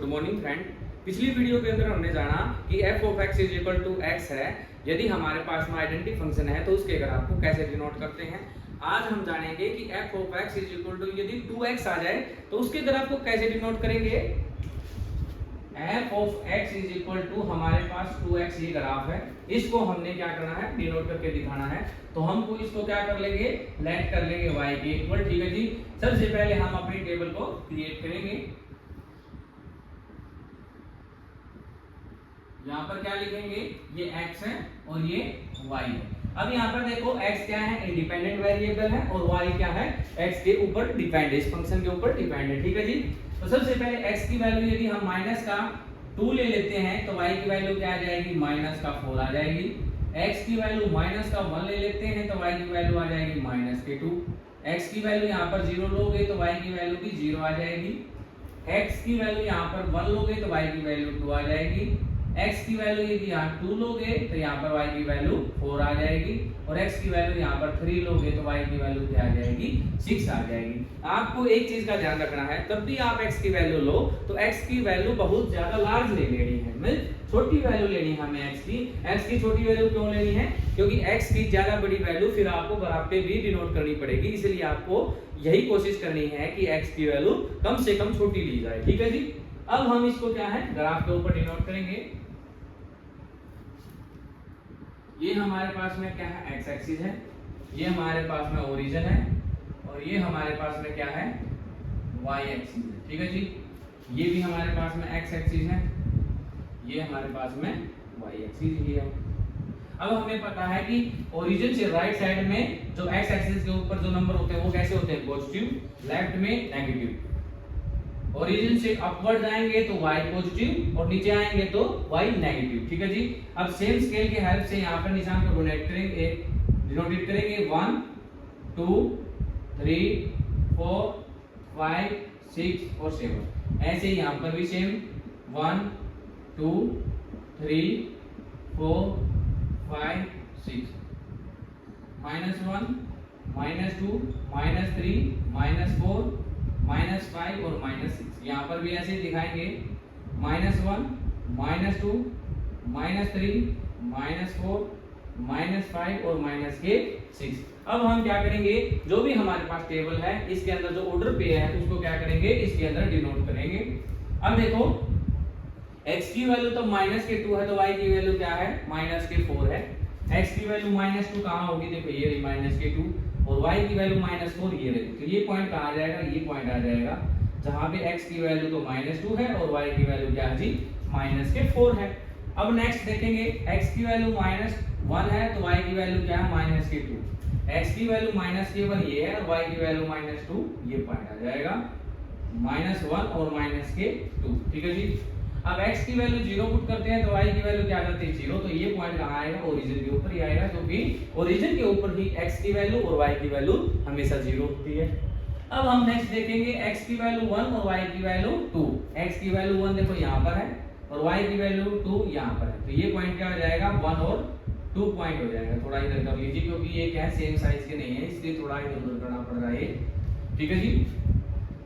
Good morning friend. पिछली video के अंदर हमने जाना कि f of x is equal to x है यदि हमारे पास में आइडेंटिटी फंक्शन है तो उसके ग्राफ को कैसे डिनोट करते हैं। आज हम जानेंगे कि f of x is equal to यदि 2x आ जाए तो उसके ग्राफ को कैसे डिनोट करेंगे। f of x is equal to हमारे पास 2x ये ग्राफ है, इसको हमने क्या करना है, डिनोट करके दिखाना है। तो हमको इसको क्या कर लेंगे, लेट कर लेंगे y के इक्वल। ठीक है जी। सबसे पहले हम अपनी टेबल को क्रिएट करेंगे। यहाँ पर क्या लिखेंगे, ये x है और ये y है। अब यहाँ पर देखो x क्या है, इंडिपेंडेंट वेरिएबल है और y क्या है, x के ऊपर डिपेंड है, इस फंक्शन के ऊपर डिपेंड है। ठीक है जी। तो सबसे पहले x की वैल्यू यदि हम माइनस का 2 ले लेते हैं तो y की वैल्यू क्या आ जाएगी, माइनस का 4 आ जाएगी। x की वैल्यू माइनस का 1 ले लेते हैं तो y की वैल्यू आ जाएगी माइनस के 2। x की वैल्यू यहाँ पर 0 लोगे तो y की वैल्यू भी 0 आ जाएगी। x की वैल्यू यहाँ पर 1 लोगे तो y की वैल्यू 2 आ जाएगी। x की वैल्यू यदि यहाँ 2 लोगे तो यहाँ पर y की वैल्यू 4 आ जाएगी और x की वैल्यू यहाँ पर 3 लोगे तो y की वैल्यू क्या आ जाएगी, 6 आ जाएगी। आपको एक चीज का ध्यान रखना है, तब भी आप x की वैल्यू लो तो x की वैल्यू बहुत ज्यादा लार्ज नहीं लेनी है, मतलब छोटी वैल्यू लेनी है हमें x की छोटी वैल्यू क्यों लेनी है, क्योंकि x की ज्यादा बड़ी वैल्यू फिर आपको ग्राफ पे भी डिनोट करनी पड़ेगी, इसलिए आपको यही कोशिश करनी है कि x की वैल्यू कम से कम छोटी ली जाए। ठीक है जी। अब हम इसको क्या है, ग्राफ के ऊपर डिनोट करेंगे। ये हमारे पास में क्या है, x एक्सिस है, ये हमारे पास में ओरिजिन है और ये हमारे पास में क्या है, y एक्सिस है। ठीक है जी। ये भी हमारे पास में x एक्सिस है, ये हमारे पास में y एक्सिस ही है। अब हमें पता है कि ओरिजिन से राइट साइड में जो x एक्सिस के ऊपर जो नंबर होते हैं वो कैसे होते हैं, पॉजिटिव, लेफ्ट में नेगेटिव। ओरिजिन से अपवर्ड जाएंगे तो y पॉजिटिव और नीचे आएंगे तो y नेगेटिव। ठीक है जी। अब सेम स्केल के हेल्प से यहाँ पर निशान को डिनोटेट करेंगे 1 2 3 4 5 6 और 7। ऐसे यहाँ पर भी सेम 1 2 3 4 5 6 -1 -2 -3 -4 -5 और -6। यहाँ पर भी ऐसे दिखाएंगे -1 -2 -3 -4 -5 और -6। अब हम क्या करेंगे, जो भी हमारे पास टेबल है इसके अंदर जो ऑर्डर पे है उसको क्या करेंगे, इसके अंदर डिनोट करेंगे। अब देखो x की वैल्यू तो -2 है तो y की वैल्यू क्या है, -4 है। x की वैल्यू -2 कहाँ होगी, देखो ये रही -2 और y की वैल्यू -4 ये रही। तो ये पॉइंट कहाँ आ जाएगा, ये पॉइंट आ जाएगा जहां पे x की वैल्यू तो -2 है और y की वैल्यू क्या है जी, -4 है। अब नेक्स्ट देखेंगे, x की वैल्यू -1 है तो y की वैल्यू क्या है, -2। x की वैल्यू -1 ये है और y की वैल्यू -2, ये पॉइंट आ जाएगा -1 और -2। ठीक है जी। अब x की वैल्यू 0 पुट करते हैं तो y की वैल्यू क्या करते हैं, 0। तो ये पॉइंट कहाँ आएगा, ओरिजिन के ऊपर ही आएगा, क्योंकि ओरिजिन के ऊपर ही x की वैल्यू और y की वैल्यू हमेशा 0 होती है। अब हम नेक्स्ट देखेंगे, x की वैल्यू 1 और y की वैल्यू 2। x की वैल्यू 1 देखो यहाँ पर है और y की वैल्यू 2 यहाँ पर है, तो ये पॉइंट क्या हो जाएगा, 1 और 2 पॉइंट हो जाएगा। थोड़ा इधर कर लीजिए क्योंकि ये क्या है, सेम साइज के नहीं है, इसलिए थोड़ा इधर उधर करना पड़ रहा है। ठीक है जी।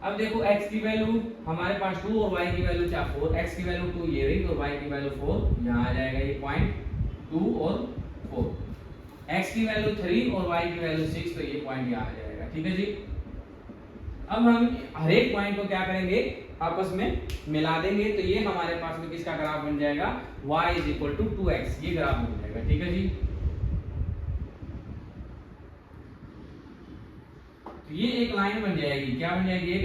अब देखो x की वैल्यू हमारे पास 2 और y की वैल्यू क्या 4, x की वैल्यू 2 ये रही और y की वैल्यू 4 यहाँ आ जाएगा, ये पॉइंट 2 और 4। x की वैल्यू 3 और y की वैल्यू 6, तो ये पॉइंट यहाँ आ जाएगा। ठीक है जी। अब हम हर एक पॉइंट को क्या करेंगे, आपस में मिला देंगे, तो ये हमारे पास में किसका ग्राफ बन जाएगा, y = 2x, ये ग्राफ बन जाएगा। ठीक है जी। तो ये एक लाइन बन जाएगी, क्या बन जाएगी, एक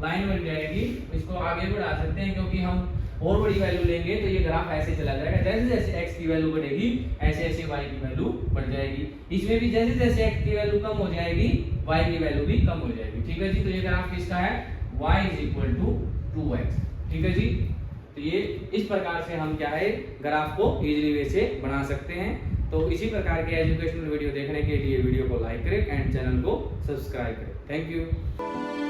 लाइन बन जाएगी। इसको आगे बढ़ा सकते हैं क्योंकि हम और बड़ी वैल्यू लेंगे तो ये ग्राफ ऐसे चला जाएगा, जैसे जैसे x की वैल्यू बढ़ेगी ऐसे ऐसे y की वैल्यू बढ़ जाएगी। इसमें भी जैसे जैसे x की वैल्यू कम हो जाएगी y की वैल्यू भी कम हो जाएगी। ठीक है जी। तो ये ग्राफ किसका है, y = 2x। ठीक है जी। तो ये इस प्रकार से हम क्या है, ग्राफ को इजीली वे से बना सकते हैं। तो इसी प्रकार के एजुकेशनल वीडियो देखने के लिए वीडियो को लाइक करें एंड चैनल को सब्सक्राइब करें। Thank you.